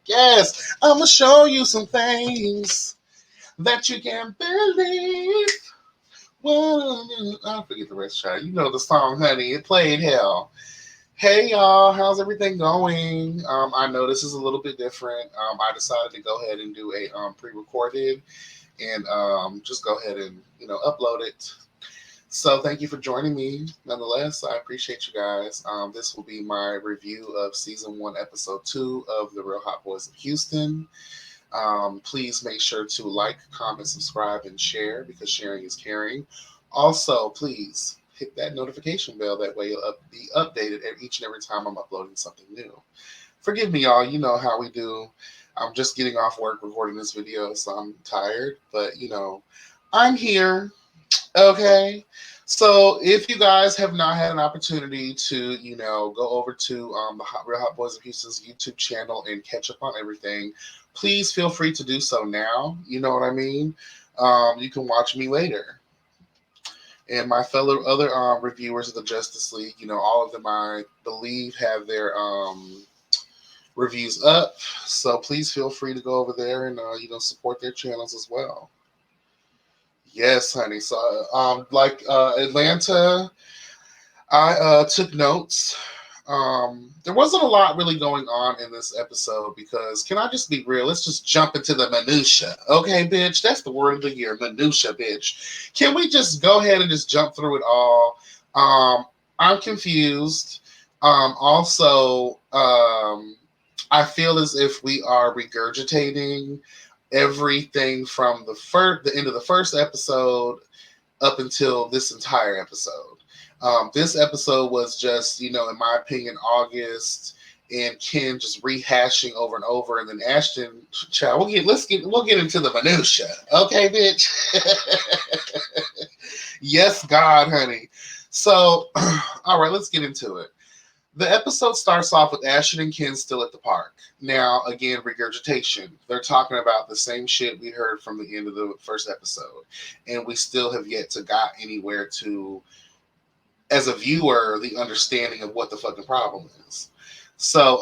Yes, I'm gonna show you some things that you can't believe. Well, I forget the rest, child. You know the song, honey. It played hell. Hey y'all, how's everything going? I know this is a little bit different. I decided to go ahead and do a pre-recorded and just go ahead and upload it. So thank you for joining me. Nonetheless, I appreciate you guys. This will be my review of season 1, episode 2 of the Real Hot Boys of Houston. Please make sure to like, comment, subscribe, and share because sharing is caring. Also, please hit that notification bell. That way you'll be updated each and every time I'm uploading something new. Forgive me, y'all. You know how we do. I'm just getting off work recording this video, so I'm tired. But, I'm here. Okay. So if you guys have not had an opportunity to, go over to the Real Hot Boys of Houston's YouTube channel and catch up on everything, please feel free to do so now. You know what I mean? You can watch me later. And my fellow other reviewers of the Justice League, all of them, I believe, have their reviews up. So please feel free to go over there and, support their channels as well. Yes, honey. So, like Atlanta, I took notes. There wasn't a lot really going on in this episode because, can I just be real? Let's just jump into the minutia, okay, bitch? That's the word of the year, minutia, bitch. Can we just go ahead and just jump through it all? I'm confused. Also, I feel as if we are regurgitating everything from the end of the first episode up until this entire episode. This episode was just, in my opinion, August and Ken just rehashing over and over, and then Ashton, child, we'll get into the minutia, okay, bitch. Yes, God, honey. So, all right, let's get into it. The episode starts off with Ashton and Ken still at the park. Now, again, regurgitation. They're talking about the same shit we heard from the end of the first episode. And we still have yet to got anywhere to, as a viewer, the understanding of what the fucking problem is. So,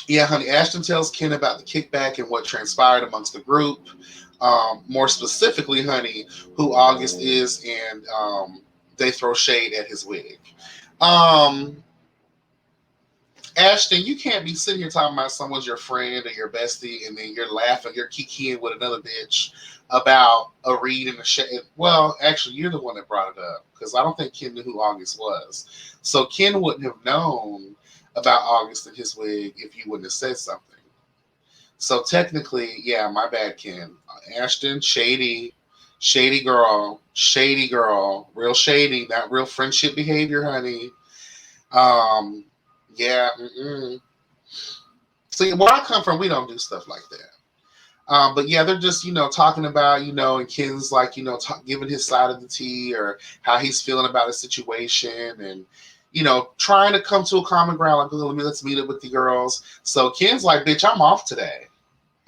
yeah, honey, Ashton tells Ken about the kickback and what transpired amongst the group. More specifically, honey, who August is, and they throw shade at his wig. Ashton, you can't be sitting here talking about someone's your friend or your bestie, and then you're laughing, you're kikiing with another bitch about a read in the shade. Well, actually, you're the one that brought it up because I don't think Ken knew who August was. So Ken wouldn't have known about August and his wig if you wouldn't have said something. So technically, yeah, my bad, Ken. Ashton, shady girl, real shady, not real friendship behavior, honey. Yeah. See, where I come from, we don't do stuff like that. But yeah, they're just, talking about, and Ken's like, giving his side of the tea or how he's feeling about a situation and, trying to come to a common ground. Like, let's meet up with the girls. So Ken's like, bitch, I'm off today.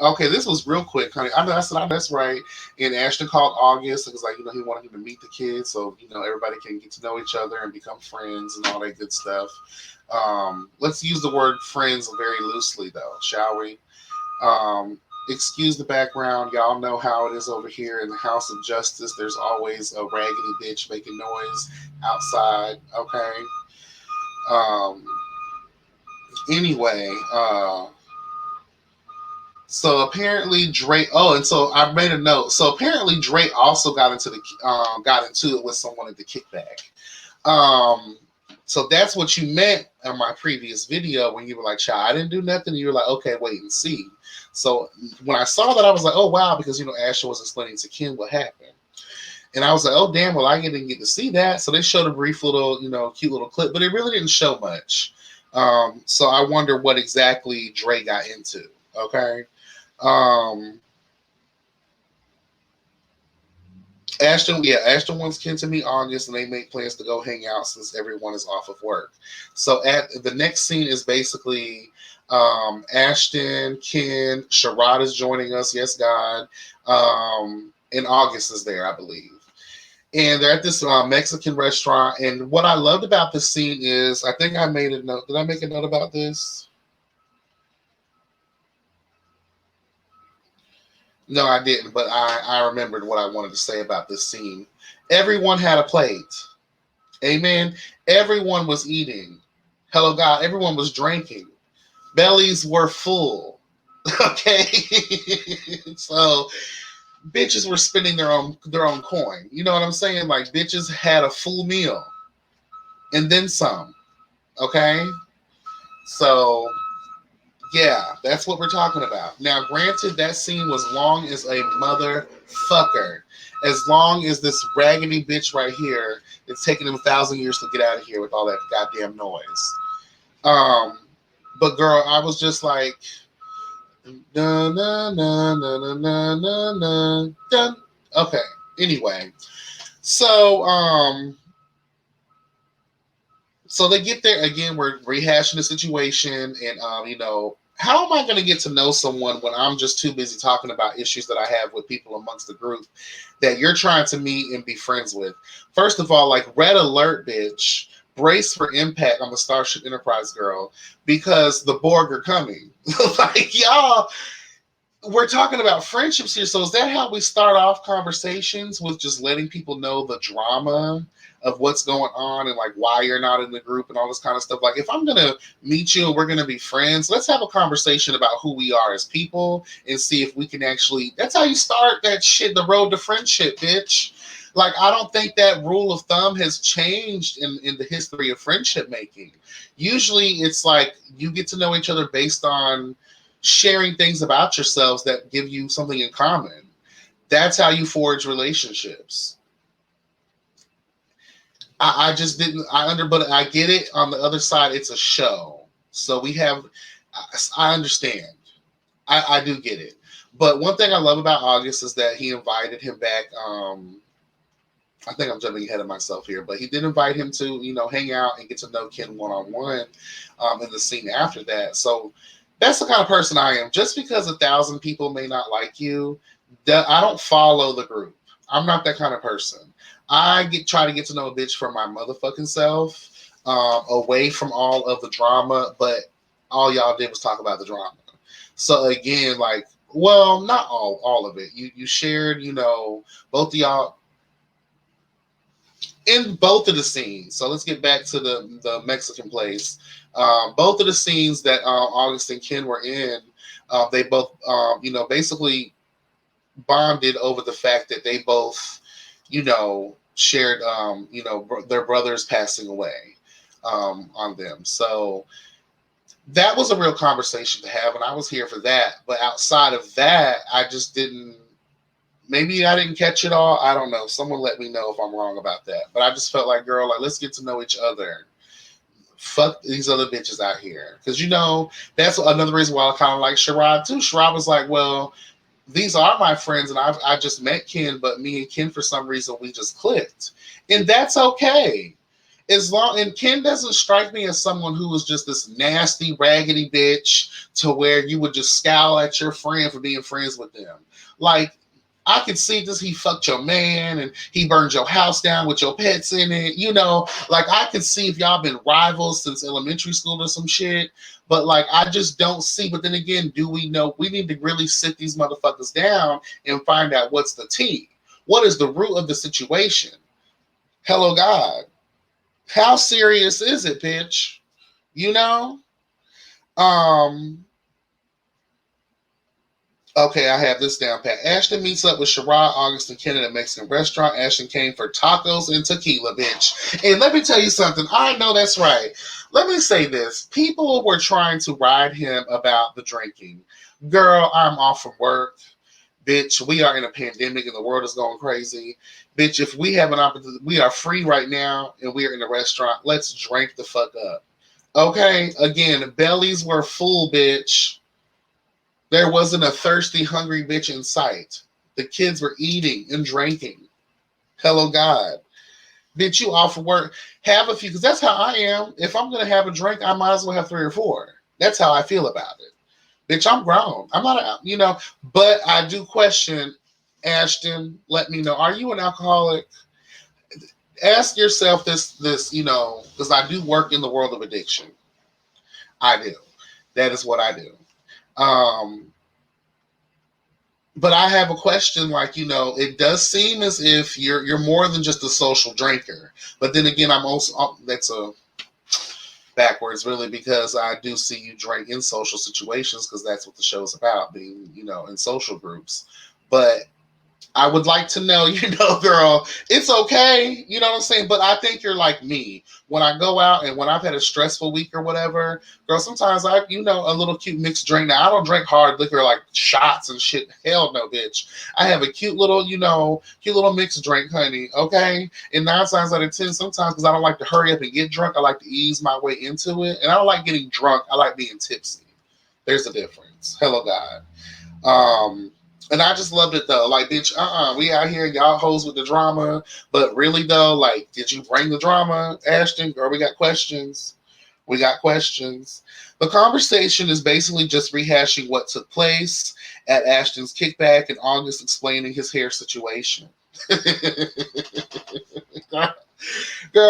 Okay, this was real quick, honey. I said, that's right. And Ashton called August because, like, he wanted him to meet the kids so, everybody can get to know each other and become friends and all that good stuff. Let's use the word friends very loosely, though, shall we? Excuse the background. Y'all know how it is over here in the House of Justice. There's always a raggedy bitch making noise outside, okay? Anyway, so apparently Drake. Oh, and so I made a note. So apparently Drake also got into it with someone at the kickback. So that's what you meant in my previous video when you were like, "Child, I didn't do nothing." And you were like, "Okay, wait and see." So when I saw that, I was like, "Oh wow," because Ashley was explaining to Ken what happened, and I was like, "Oh damn, well I didn't get to see that." So they showed a brief little, cute little clip, but it really didn't show much. So I wonder what exactly Dre got into. Okay. Ashton wants Ken to meet August, and they make plans to go hang out since everyone is off of work. So at the next scene is basically Ashton, Ken, Sherrod is joining us. Yes, God. And August is there, I believe. And they're at this Mexican restaurant. And what I loved about this scene is, I think I made a note. Did I make a note about this? No, I didn't, but I remembered what I wanted to say about this scene. Everyone had a plate. Amen. Everyone was eating. Hello, God. Everyone was drinking. Bellies were full. Okay. So bitches were spending their own coin. You know what I'm saying? Like bitches had a full meal and then some. Okay. So yeah, that's what we're talking about. Now, granted, that scene was long as a motherfucker. As long as this raggedy bitch right here, it's taking him 1,000 years to get out of here with all that goddamn noise. Um, but girl, I was just like, na na na na na na na na. Done. Okay. Anyway, so so they get there again. We're rehashing the situation, and how am I going to get to know someone when I'm just too busy talking about issues that I have with people amongst the group that you're trying to meet and be friends with? First of all, like red alert, bitch. Brace for impact on the Starship Enterprise, girl, because the Borg are coming. Like y'all, we're talking about friendships here. So is that how we start off conversations, with just letting people know the drama of what's going on and like why you're not in the group and all this kind of stuff? Like if I'm gonna meet you and we're gonna be friends, let's have a conversation about who we are as people and see if we can actually, that's how you start that shit, the road to friendship, bitch. Like I don't think that rule of thumb has changed in the history of friendship making. Usually it's like you get to know each other based on sharing things about yourselves that give you something in common. That's how you forge relationships. I just didn't, but I get it. On the other side, it's a show. So we have, I understand. I do get it. But one thing I love about August is that he invited him back. I think I'm jumping ahead of myself here, but he did invite him to, hang out and get to know Ken one on one in the scene after that. So that's the kind of person I am. Just because 1,000 people may not like you, I don't follow the group. I'm not that kind of person. Try to get to know a bitch for my motherfucking self, away from all of the drama. But all y'all did was talk about the drama. So again, like, well, not all of it. You shared, both of y'all in both of the scenes. So let's get back to the Mexican place. Both of the scenes that August and Ken were in, they both, basically bonded over the fact that they both, shared, their brothers passing away on them. So that was a real conversation to have, and I was here for that. But outside of that, I just didn't. Maybe I didn't catch it all. I don't know. Someone let me know if I'm wrong about that. But I just felt like, girl, like let's get to know each other. Fuck these other bitches out here. Because, that's another reason why I kind of like Sherrod, too. Sherrod was like, well, these are my friends, and I just met Ken, but me and Ken, for some reason, we just clicked. And that's okay. And Ken doesn't strike me as someone who was just this nasty, raggedy bitch to where you would just scowl at your friend for being friends with them. Like, I could see this. He fucked your man and he burned your house down with your pets in it. Like I could see if y'all been rivals since elementary school or some shit. But like, I just don't see. But then again, do we know? We need to really sit these motherfuckers down and find out what's the tea. What is the root of the situation? Hello, God. How serious is it, bitch? You know? Um, Okay, I have this down pat. Ashton meets up with Sherrod, August, and Ken at a Mexican restaurant. Ashton came for tacos and tequila, bitch. And let me tell you something. I know that's right. Let me say this. People were trying to ride him about the drinking. Girl, I'm off from work. Bitch, we are in a pandemic and the world is going crazy. Bitch, if we have an opportunity, we are free right now and we are in a restaurant. Let's drink the fuck up. Okay? Again, bellies were full, bitch. There wasn't a thirsty, hungry bitch in sight. The kids were eating and drinking. Hello, God. Bitch, you off of work. Have a few, because that's how I am. If I'm going to have a drink, I might as well have 3 or 4. That's how I feel about it. Bitch, I'm grown. I'm not, but I do question, Ashton, let me know. Are you an alcoholic? Ask yourself this, because I do work in the world of addiction. I do. That is what I do. Um, But I have a question, like, it does seem as if you're more than just a social drinker. But then again, I'm also that's a backwards, really, because I do see you drink in social situations because that's what the show's about, being, in social groups. But I would like to know, girl, it's okay. You know what I'm saying? But I think you're like me. When I go out and when I've had a stressful week or whatever, girl, sometimes a little cute mixed drink. Now, I don't drink hard liquor like shots and shit. Hell no, bitch. I have a cute little mixed drink, honey. Okay? And 9 times out of 10, sometimes because I don't like to hurry up and get drunk, I like to ease my way into it. And I don't like getting drunk. I like being tipsy. There's a difference. Hello, God. And I just loved it though. Like, bitch, we out here, y'all hoes with the drama. But really though, like, did you bring the drama, Ashton? Girl, we got questions. We got questions. The conversation is basically just rehashing what took place at Ashton's kickback and August explaining his hair situation. Girl,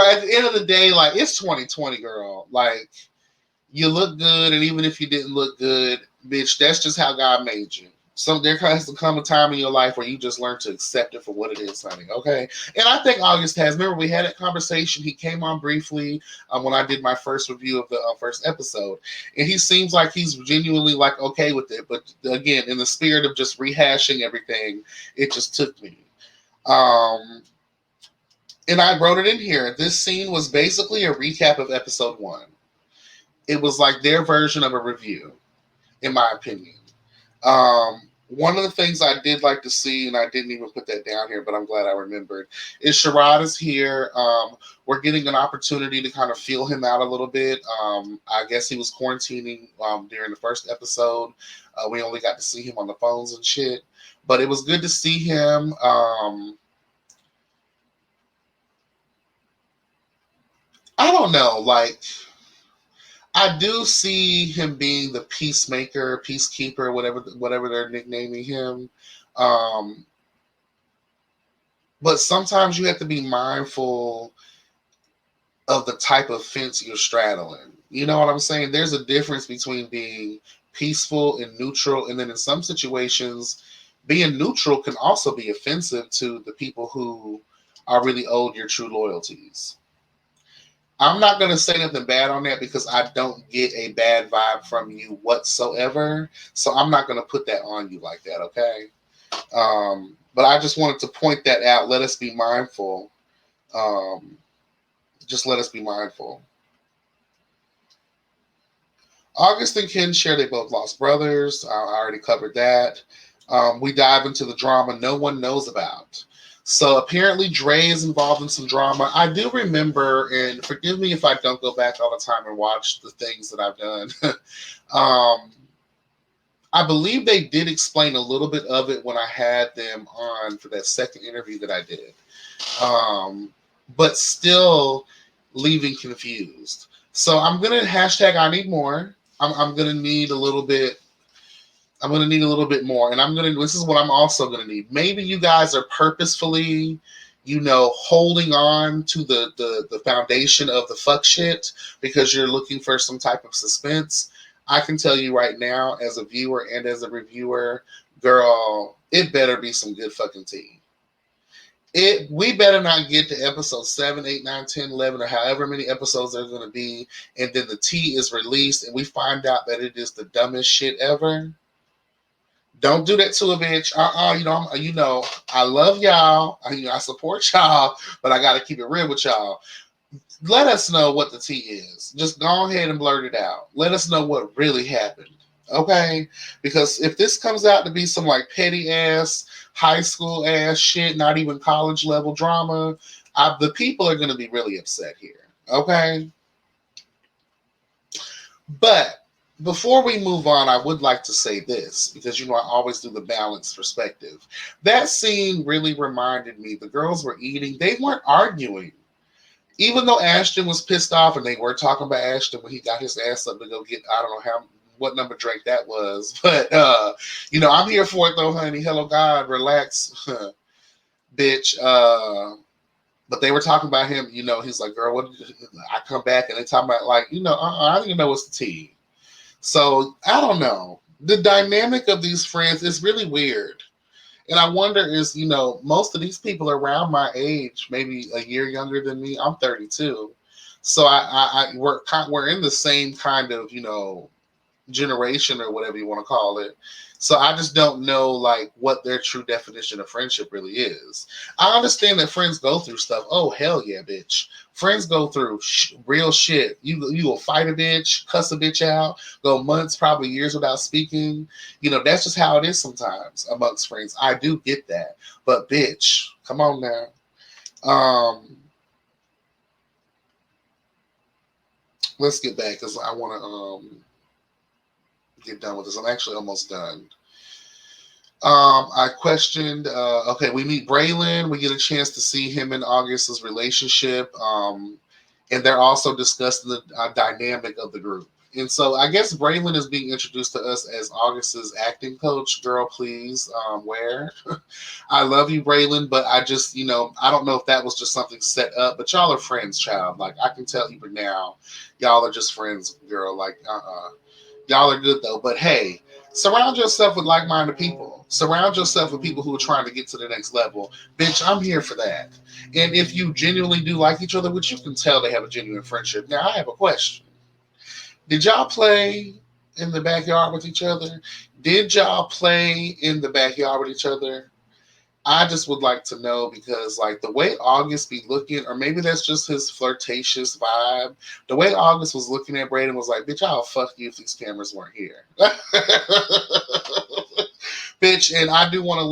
at the end of the day, like, it's 2020, girl. Like, you look good, and even if you didn't look good, bitch, that's just how God made you. So there has to come a time in your life where you just learn to accept it for what it is, honey. Okay. And I think August has. Remember, we had that conversation. He came on briefly when I did my first review of the first episode, and he seems like he's genuinely like okay with it. But again, in the spirit of just rehashing everything, it just took me. And I wrote it in here. This scene was basically a recap of episode 1. It was like their version of a review, in my opinion. One of the things I did like to see, and I didn't even put that down here, but I'm glad I remembered, is Sherrod is here. We're getting an opportunity to kind of feel him out a little bit. I guess he was quarantining during the first episode. We only got to see him on the phones and shit, but it was good to see him. I don't know, like, I do see him being the peacemaker, peacekeeper, whatever they're nicknaming him. Um, but sometimes you have to be mindful of the type of fence you're straddling. You know what I'm saying? There's a difference between being peaceful and neutral, and then in some situations, being neutral can also be offensive to the people who are really owed your true loyalties. I'm not going to say nothing bad on that because I don't get a bad vibe from you whatsoever. So I'm not going to put that on you like that, okay? But I just wanted to point that out. Let us be mindful. Just let us be mindful. August and Ken share they both lost brothers. I already covered that. We dive into the drama no one knows about. So apparently Dre is involved in some drama. I do remember, and forgive me if I don't go back all the time and watch the things that I've done. I believe they did explain a little bit of it when I had them on for that second interview that I did. But still leaving confused. So I'm going to hashtag I need more. I'm going to need a little bit. I'm going to need a little bit more. And this is what I'm also going to need. Maybe you guys are purposefully, holding on to the foundation of the fuck shit because you're looking for some type of suspense. I can tell you right now, as a viewer and as a reviewer, girl, it better be some good fucking tea. We better not get to episode 7, 8, 9, 10, 11, or however many episodes there's going to be, and then the tea is released and we find out that it is the dumbest shit ever. Don't do that to a bitch. I love y'all. I support y'all, but I got to keep it real with y'all. Let us know what the tea is. Just go ahead and blurt it out. Let us know what really happened. Okay? Because if this comes out to be some like petty ass, high school ass shit, not even college level drama, the people are going to be really upset here. Okay? But before we move on, I would like to say this, because, I always do the balanced perspective. That scene really reminded me, the girls were eating, they weren't arguing. Even though Ashton was pissed off, and they were talking about Ashton when he got his ass up to go get, I don't know what number drink that was. But, I'm here for it though, honey. Hello, God, relax, bitch. But they were talking about him, he's like, girl, what? I come back and they talking about like, I don't even know what's the tea. So I don't know. The dynamic of these friends is really weird. And I wonder is, most of these people are around my age, maybe a year younger than me. I'm 32. So we're in the same kind of, generation or whatever you want to call it. So I just don't know like what their true definition of friendship really is. I understand that friends go through stuff. Oh hell yeah, bitch! Friends go through real shit. You will fight a bitch, cuss a bitch out, go months, probably years without speaking. That's just how it is sometimes amongst friends. I do get that, but bitch, come on now. Let's get back because I want to get done with this. I'm actually almost done. I questioned. Okay, we meet Braylon. We get a chance to see him and August's relationship, and they're also discussing the dynamic of the group. And so I guess Braylon is being introduced to us as August's acting coach. Girl, please, where? I love you, Braylon, but I just, I don't know if that was just something set up. But y'all are friends, child. Like I can tell you, but now, y'all are just friends, girl. Like, y'all are good though. But hey, surround yourself with like-minded people. Surround yourself with people who are trying to get to the next level. Bitch, I'm here for that. And if you genuinely do like each other, which you can tell they have a genuine friendship. Now, I have a question. Did y'all play in the backyard with each other? Did y'all play in the backyard with each other? I just would like to know because, like, the way August be looking, or maybe that's just his flirtatious vibe. The way August was looking at Braden was like, "Bitch, I'll fuck you if these cameras weren't here." Bitch, and I do want to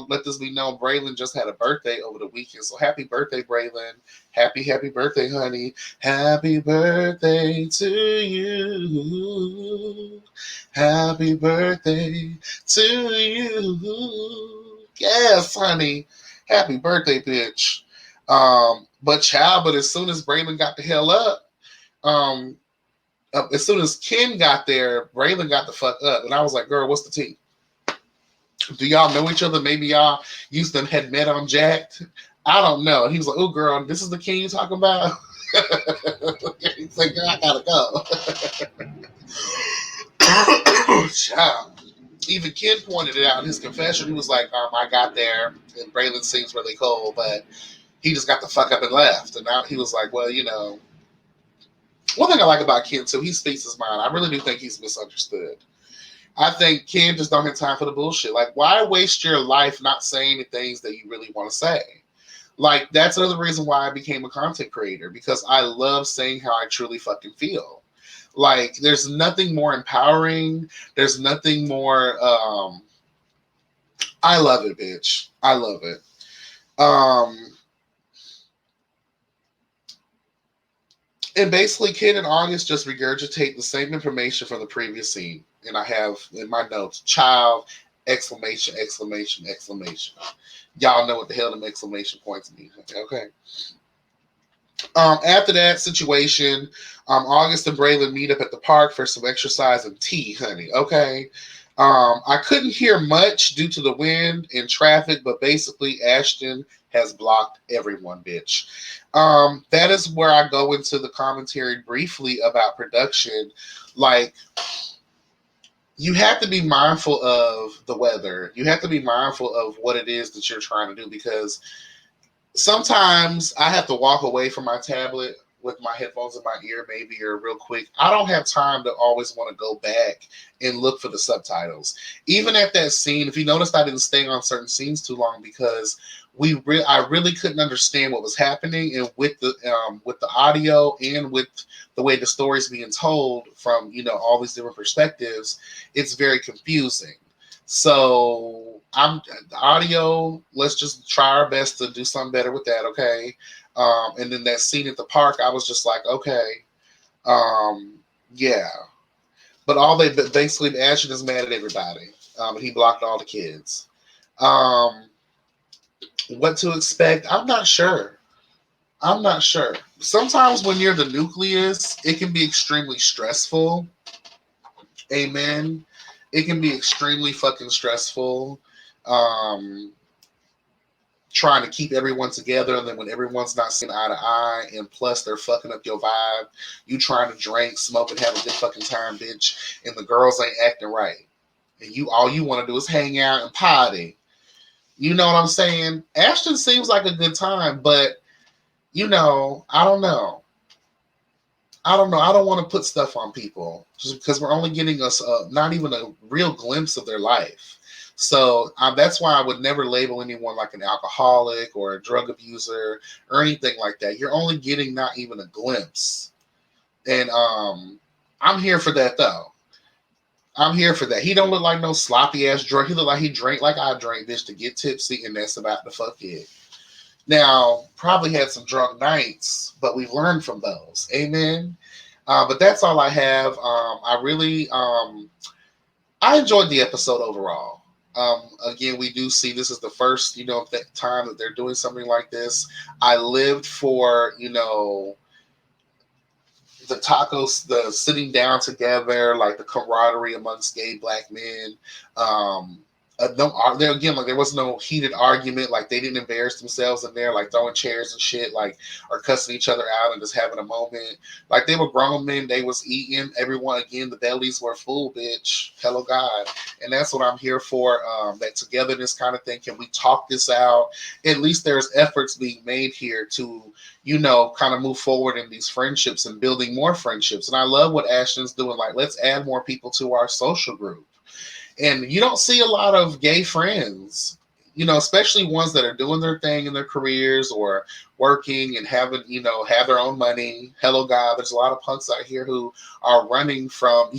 let this be known. Braylon just had a birthday over the weekend, so happy birthday, Braylon! Happy birthday, honey! Happy birthday to you! Happy birthday to you! Yes, honey. Happy birthday, bitch. But as soon as Braylon got the hell up, um, as soon as Ken got there, Braylon got the fuck up, and I was like, "Girl, what's the tea? Do y'all know each other? Maybe y'all used to had met on Jacked. I don't know." And he was like, "Oh, girl, this is the Ken you talking about?" He's like, "Girl, I gotta go." Child. Even Ken pointed it out in his confession. He was like, "I got there, and Braylon seems really cool, but he just got the fuck up and left." And now he was like, "Well, one thing I like about Ken too, he speaks his mind. I really do think he's misunderstood. I think Ken just don't have time for the bullshit. Like, why waste your life not saying the things that you really want to say?" Like, that's another reason why I became a content creator, because I love saying how I truly fucking feel. Like, there's nothing more empowering. There's nothing more. I love it, bitch. I love it. Um, and basically, Ken and August just regurgitate the same information from the previous scene. And I have in my notes, child, exclamation, exclamation, exclamation. Y'all know what the hell them exclamation points mean. Okay. After that situation, August and Braylon meet up at the park for some exercise and tea, honey. Okay. I couldn't hear much due to the wind and traffic, but basically Ashton has blocked everyone, bitch. That is where I go into the commentary briefly about production. Like, you have to be mindful of the weather. You have to be mindful of what it is that you're trying to do, because sometimes I have to walk away from my tablet with my headphones in my ear, maybe, or real quick. I don't have time to always want to go back and look for the subtitles. Even at that scene, if you noticed, I didn't stay on certain scenes too long because I really couldn't understand what was happening, and with the audio and with the way the story's being told from all these different perspectives, it's very confusing. So the audio. Let's just try our best to do something better with that, okay? And then that scene at the park, I was just like, okay, yeah. But basically, Ashton is mad at everybody. And he blocked all the kids. What to expect? I'm not sure. I'm not sure. Sometimes when you're the nucleus, it can be extremely stressful. Amen. It can be extremely fucking stressful. Um, Trying to keep everyone together, and then when everyone's not seeing eye to eye, and plus they're fucking up your vibe, you trying to drink, smoke, and have a good fucking time, bitch, and the girls ain't acting right, and all you want to do is hang out and party. You know what I'm saying? Ashton seems like a good time, but I don't know. I don't know. I don't want to put stuff on people just because we're only getting us not even a real glimpse of their life. So that's why I would never label anyone like an alcoholic or a drug abuser or anything like that. You're only getting not even a glimpse. And I'm here for that though. I'm here for that. He don't look like no sloppy ass drunk. He look like he drank like I drank, bitch, to get tipsy, and that's about the fuck it. Now, probably had some drunk nights, but we've learned from those. Amen. But that's all I have. I enjoyed the episode overall. Again, we do see this is the first, time that they're doing something like this. I lived for, the tacos, the sitting down together, like the camaraderie amongst gay black men. Um, no, there again, like there was no heated argument. Like they didn't embarrass themselves in there, like throwing chairs and shit, like or cussing each other out and just having a moment. Like they were grown men, they was eating. Everyone again, the bellies were full, bitch. Hello God, and that's what I'm here for. That togetherness kind of thing. Can we talk this out? At least there's efforts being made here to kind of move forward in these friendships and building more friendships. And I love what Ashton's doing. Like, let's add more people to our social group. And you don't see a lot of gay friends, especially ones that are doing their thing in their careers or working and having, have their own money. Hello, God. There's a lot of punks out here who are running from,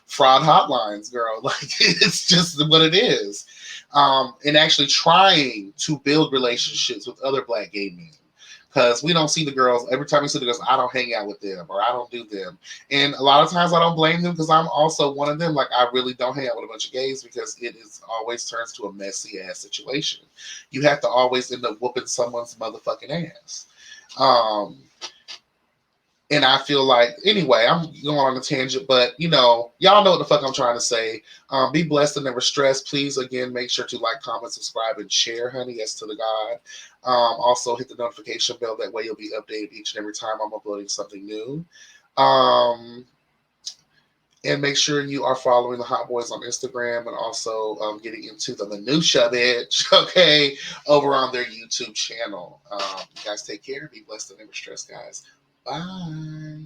fraud hotlines, girl. Like, it's just what it is. And actually trying to build relationships with other black gay men because we don't see the girls. Every time we see the girls, I don't hang out with them or I don't do them. And a lot of times I don't blame them because I'm also one of them. Like I really don't hang out with a bunch of gays because it is always turns to a messy ass situation. You have to always end up whooping someone's motherfucking ass. And I feel like, anyway, I'm going on a tangent, but y'all know what the fuck I'm trying to say. Be blessed and never stress. Please, again, make sure to like, comment, subscribe, and share, honey. Yes to the God. Also, hit the notification bell. That way, you'll be updated each and every time I'm uploading something new. And make sure you are following the Hot Boys on Instagram and also getting into the minutia, bitch, okay, over on their YouTube channel. You guys take care. Be blessed and never stress, guys. Bye.